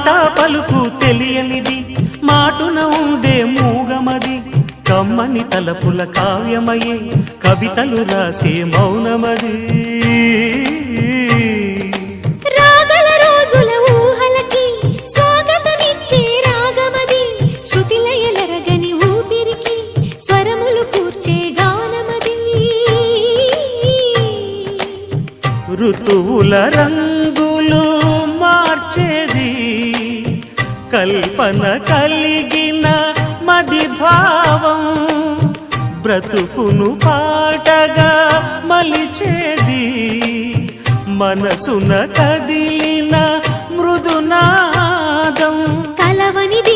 మాట పలుకు తెలియనిది మాటున ఉండే మూగమది కమ్మని తలపుల కావ్యమయే కవితలు రాసే మౌనమది రాగల రోజుల ఊహలకి స్వాగతమిచ్చే రాగమది శృతిలయలరగని ఊపిరికి స్వరములు కూర్చే గానమది ఋతువుల రంగులు మార్చేది కల్పన కలిగిన మది భావం బ్రతుకును పాటగా మలిచేది మనసున కదిలిన మృదునాదం కలవనిది